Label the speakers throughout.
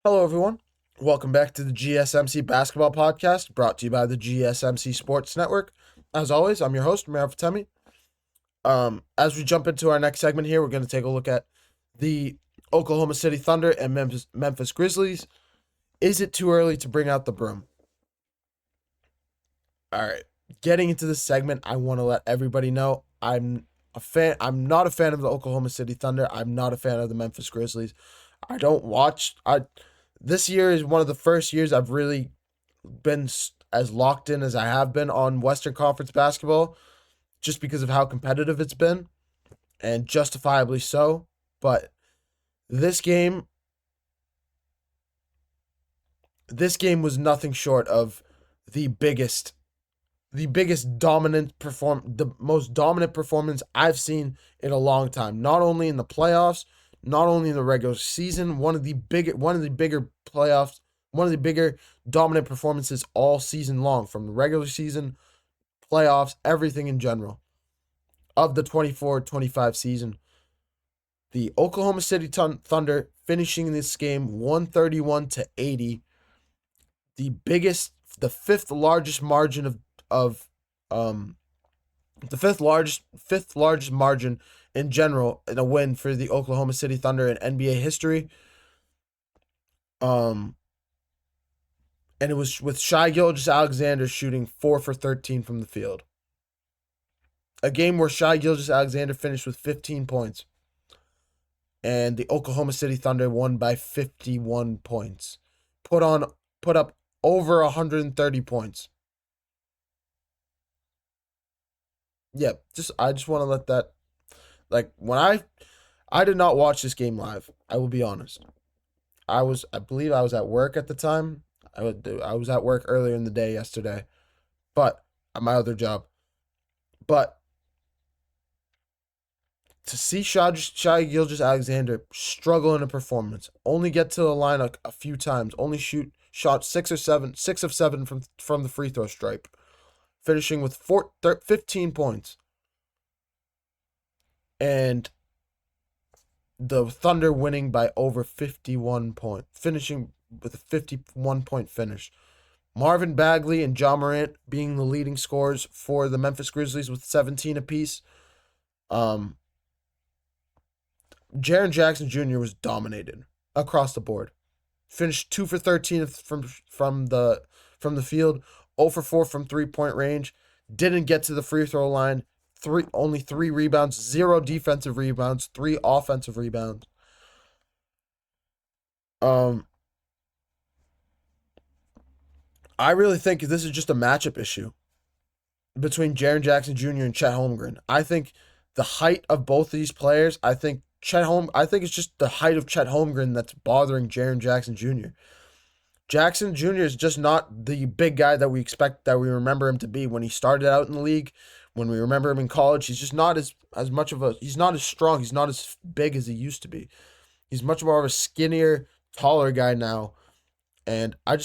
Speaker 1: Hello, everyone. Welcome back to the GSMC Basketball Podcast, brought to you by the GSMC Sports Network. As always, I'm your host, Marav Fatemi. As we jump into our next segment here, we're going to take a look at the Oklahoma City Thunder and Memphis Grizzlies. Is it too early to bring out the broom? All right. Getting into this segment, I want to let everybody know I'm not a fan of the Oklahoma City Thunder. I'm not a fan of the Memphis Grizzlies. I don't watch. This year is one of the first years I've really been as locked in as I have been on Western Conference basketball, just because of how competitive it's been, and justifiably so. But this game, this game was nothing short of the biggest, the most dominant performance I've seen in a long time. Not only in the playoffs, not only in the regular season, one of the bigger playoffs, one of the bigger dominant performances all season long, from the regular season, playoffs, everything in general of the 24-25 season. The Oklahoma City Thunder finishing this game 131-80, the fifth largest margin of the fifth largest margin in general in a win for the Oklahoma City Thunder in NBA history. And it was with Shai Gilgeous-Alexander shooting 4 for 13 from the field. A game where Shai Gilgeous-Alexander finished with 15 points. And the Oklahoma City Thunder won by 51 points. Put up over 130 points. Yeah, I just want to let that, like, when I did not watch this game live. I will be honest. I believe I was at work at the time. I was at work earlier in the day yesterday, but at my other job. But to see Shai Gilgeous-Alexander struggle in a performance, only get to the line a few times, only shot 6 of 7 from the free throw stripe, finishing with 15 points. And the Thunder winning by over 51 points, finishing with a 51-point finish. Marvin Bagley and Ja Morant being the leading scorers for the Memphis Grizzlies with 17 apiece. Jaren Jackson Jr. was dominated across the board. Finished 2 for 13 from the field, 0 for 4 from 3-point range. Didn't get to the free throw line. Only 3 rebounds, 0 defensive rebounds, 3 offensive rebounds. I really think this is just a matchup issue between Jaren Jackson Jr. and Chet Holmgren. I think the height of both of these players, I think it's just the height of Chet Holmgren that's bothering Jaren Jackson Jr. Jackson Jr. is just not the big guy that we remember him to be when he started out in the league. When we remember him in college, he's just not as he's not as strong, he's not as big as he used to be. He's much more of a skinnier, taller guy now. And I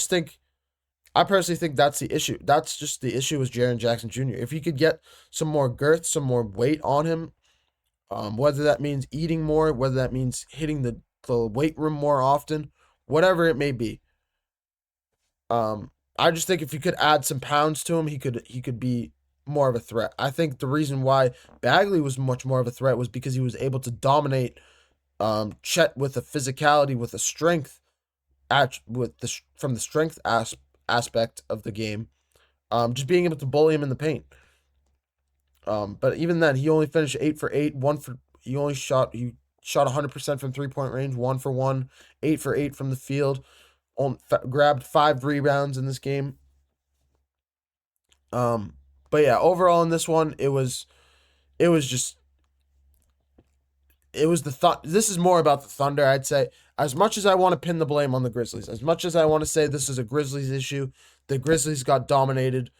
Speaker 1: personally think that's the issue. That's just the issue with Jaren Jackson Jr. If he could get some more girth, some more weight on him, whether that means eating more, whether that means hitting the weight room more often, whatever it may be. I just think if you could add some pounds to him, he could be more of a threat. I think the reason why Bagley was much more of a threat was because he was able to dominate Chet with a physicality, with a strength, from the strength aspect of the game, just being able to bully him in the paint. But even then, he only finished 8 for 8. He shot 100% from 3-point range, 1 for 1, 8 for 8 from the field. Grabbed 5 rebounds in this game. But yeah, overall in this one, this is more about the Thunder, I'd say. As much as I want to pin the blame on the Grizzlies, as much as I want to say this is a Grizzlies issue, the Grizzlies got dominated.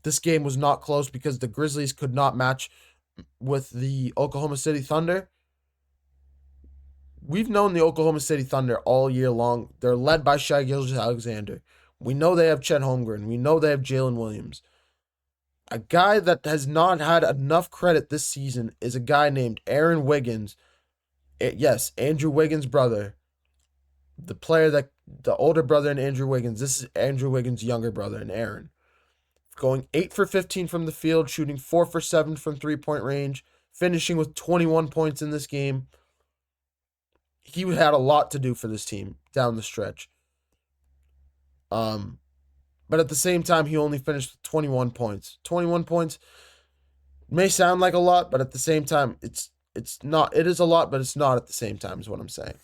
Speaker 1: This game was not close because the Grizzlies could not match with the Oklahoma City Thunder. We've known the Oklahoma City Thunder all year long. They're led by Shai Gilgeous-Alexander. We know they have Chet Holmgren. We know they have Jalen Williams. A guy that has not had enough credit this season is a guy named Aaron Wiggins. Yes, Andrew Wiggins' brother. the older brother in Andrew Wiggins. This is Andrew Wiggins' younger brother in Aaron. Going 8 for 15 from the field, shooting 4 for 7 from 3-point range, finishing with 21 points in this game. He had a lot to do for this team down the stretch. But at the same time, he only finished with 21 points. 21 points may sound like a lot, but at the same time, it's not. It is a lot, but it's not at the same time, is what I'm saying.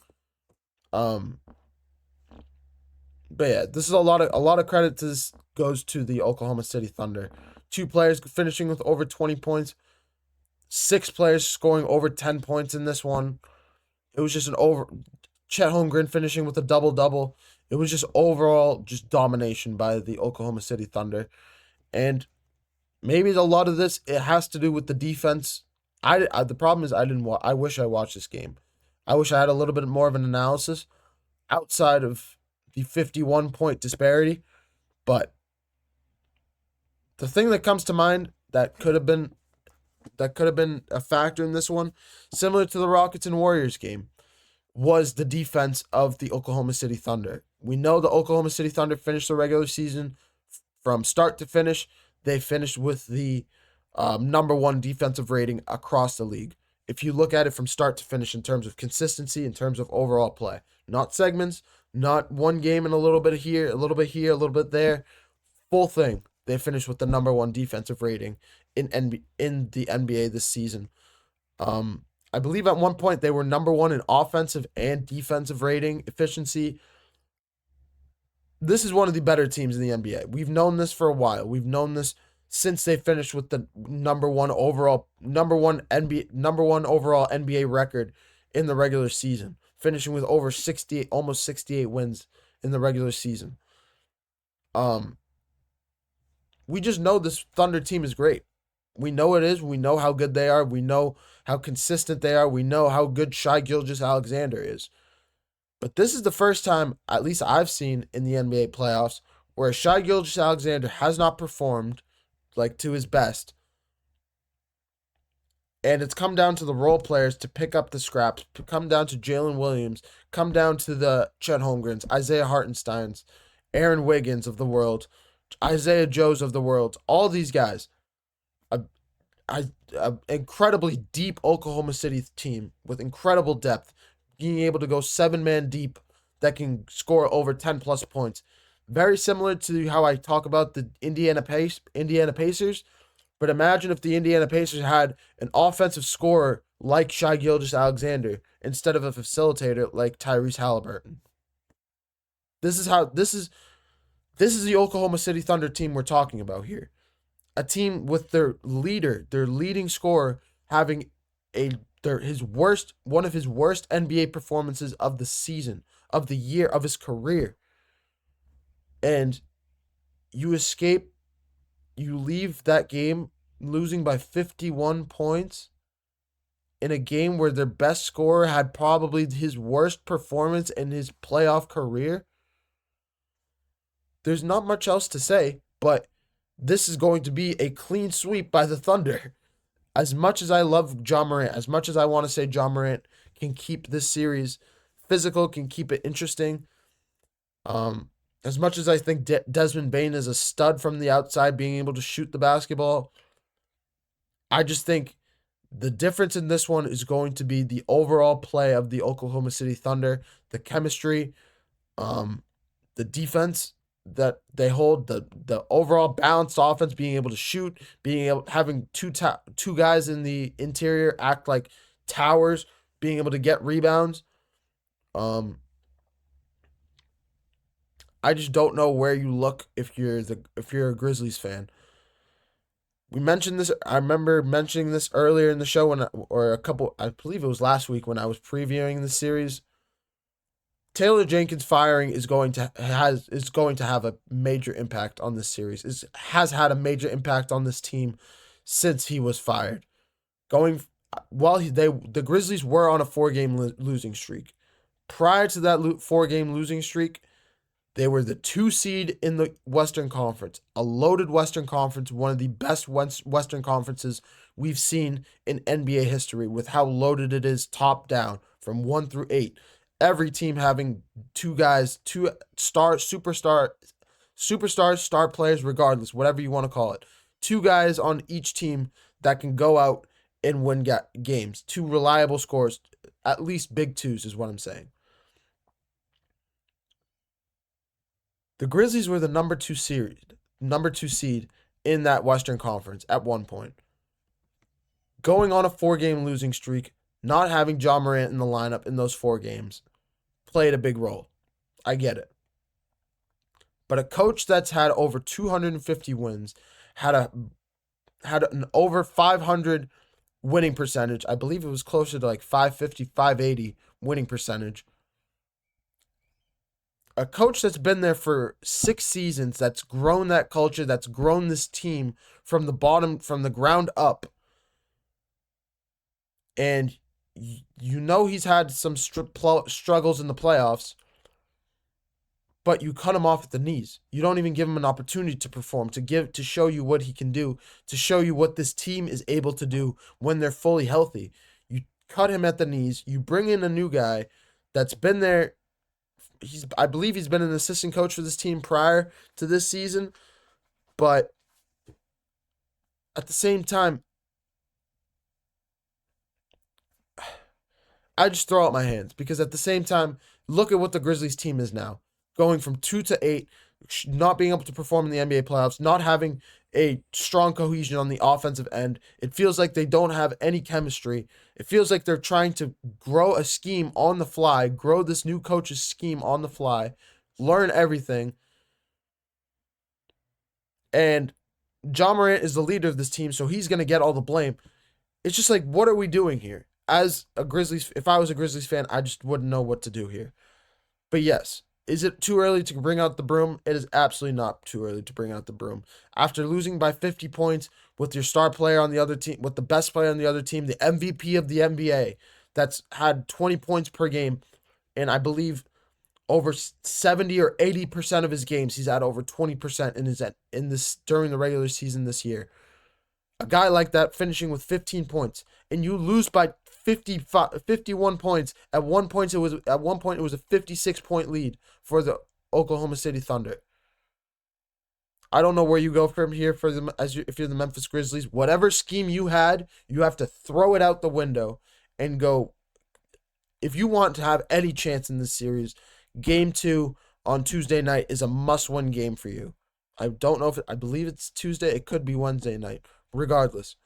Speaker 1: But yeah, this is a lot of credit to this goes to the Oklahoma City Thunder. 2 players finishing with over 20 points. 6 players scoring over 10 points in this one. It was just Chet Holmgren finishing with a double-double. It was just overall just domination by the Oklahoma City Thunder. And maybe a lot of this, it has to do with the defense. The problem is I wish I watched this game. I wish I had a little bit more of an analysis outside of the 51-point disparity. But the thing that comes to mind that could have been a factor in this one, similar to the Rockets and Warriors game, was the defense of the Oklahoma City Thunder. We know the Oklahoma City Thunder finished the regular season from start to finish. They finished with the number 1 defensive rating across the league. If you look at it from start to finish in terms of consistency, in terms of overall play, not segments, not one game and a little bit here, a little bit there, full thing. They finished with the number 1 defensive rating in the NBA this season. I believe at one point they were number 1 in offensive and defensive rating efficiency. This is one of the better teams in the NBA. We've known this for a while. We've known this since they finished with the number one overall NBA record in the regular season, finishing with over 68, almost 68 wins in the regular season. We just know this Thunder team is great. We know it is. We know how good they are. We know how consistent they are. We know how good Shai Gilgeous-Alexander is. But this is the first time, at least I've seen in the NBA playoffs, where Shai Gilgeous-Alexander has not performed like to his best. And it's come down to the role players to pick up the scraps, come down to Jalen Williams, come down to the Chet Holmgrens, Isaiah Hartensteins, Aaron Wiggins of the world, Isaiah Joes of the world, all these guys. An incredibly deep Oklahoma City team with incredible depth, being able to go 7-man deep that can score over 10-plus points. Very similar to how I talk about the Indiana Pacers. But imagine if the Indiana Pacers had an offensive scorer like Shai Gilgeous-Alexander instead of a facilitator like Tyrese Halliburton. This is the Oklahoma City Thunder team we're talking about here. A team with their leading scorer having one of his worst NBA performances of the season, of the year, of his career. And you leave that game losing by 51 points in a game where their best scorer had probably his worst performance in his playoff career. There's not much else to say, but this is going to be a clean sweep by the Thunder. As much as I love John Morant, as much as I want to say John Morant can keep this series physical, can keep it interesting, as much as I think Desmond Bane is a stud from the outside, being able to shoot the basketball, I just think the difference in this one is going to be the overall play of the Oklahoma City Thunder, the chemistry, the defense that they hold, the overall balanced offense, being able to shoot, having two guys in the interior act like towers, being able to get rebounds. I just don't know where you look if you're a Grizzlies fan. We mentioned this. I remember mentioning this earlier in the show I believe it was last week when I was previewing the series. Taylor Jenkins firing is going to have a major impact on this series. Has had a major impact on this team since he was fired. The Grizzlies were on a 4-game losing streak. Prior to that 4-game losing streak, they were the 2 seed in the Western Conference, a loaded Western Conference, one of the best Western Conferences we've seen in NBA history with how loaded it is top down from 1 through 8. every team having two guys, two superstars, star players, regardless, whatever you want to call it. Two guys on each team that can go out and win games. Two reliable scores, at least big twos is what I'm saying. The Grizzlies were the number two seed in that Western Conference at one point. Going on a 4-game losing streak, not having Ja Morant in the lineup in those 4 games played a big role. I get it. But a coach that's had over 250 wins, had an over 500 winning percentage. I believe it was closer to like 550, 580 winning percentage. A coach that's been there for 6 seasons, that's grown that culture, that's grown this team from the bottom, from the ground up. And you know he's had some struggles in the playoffs, but you cut him off at the knees. You don't even give him an opportunity to perform, to show you what he can do, to show you what this team is able to do when they're fully healthy. You cut him at the knees. You bring in a new guy that's been there. I believe he's been an assistant coach for this team prior to this season, but at the same time, I just throw out my hands because at the same time, look at what the Grizzlies team is now. Going from 2-8, not being able to perform in the NBA playoffs, not having a strong cohesion on the offensive end. It feels like they don't have any chemistry. It feels like they're trying to grow a scheme on the fly, grow this new coach's scheme on the fly, learn everything. And Ja Morant is the leader of this team, so he's going to get all the blame. It's just like, what are we doing here? As a Grizzlies, if I was a Grizzlies fan, I just wouldn't know what to do here. But yes, is it too early to bring out the broom? It is absolutely not too early to bring out the broom. After losing by 50 points with your star player on the other team, with the best player on the other team, the MVP of the NBA, that's had 20 points per game, and I believe over 70 or 80% of his games, he's had over 20% in this during the regular season this year. A guy like that finishing with 15 points, and you lose by 51 points. At one point it was a 56-point lead for the Oklahoma City Thunder. I don't know where you go from here if you're the Memphis Grizzlies. Whatever scheme you had, you have to throw it out the window and go. If you want to have any chance in this series, Game 2 on Tuesday night is a must-win game for you. I don't know I believe it's Tuesday. It could be Wednesday night. Regardless,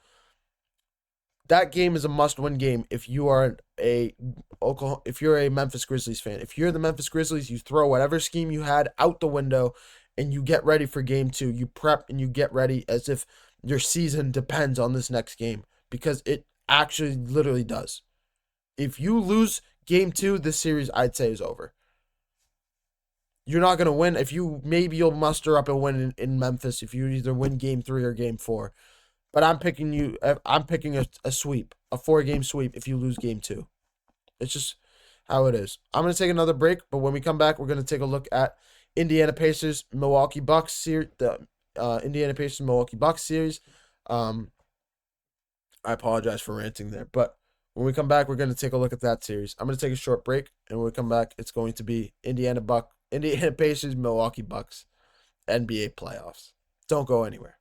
Speaker 1: that game is a must-win game if you are if you're a Memphis Grizzlies fan. If you're the Memphis Grizzlies, you throw whatever scheme you had out the window and you get ready for Game 2. You prep and you get ready as if your season depends on this next game, because it actually literally does. If you lose Game 2, this series I'd say is over. You're not going to win. Maybe you'll muster up a win in Memphis if you either win Game 3 or Game 4. But I'm picking a sweep, a 4-game sweep if you lose Game 2. It's just how it is. I'm going to take another break, but when we come back, we're going to take a look at Indiana Pacers, Milwaukee Bucks series, the Indiana Pacers, Milwaukee Bucks series. I apologize for ranting there, but when we come back, we're going to take a look at that series. I'm going to take a short break, and when we come back, it's going to be Indiana Pacers, Milwaukee Bucks, NBA playoffs. Don't go anywhere.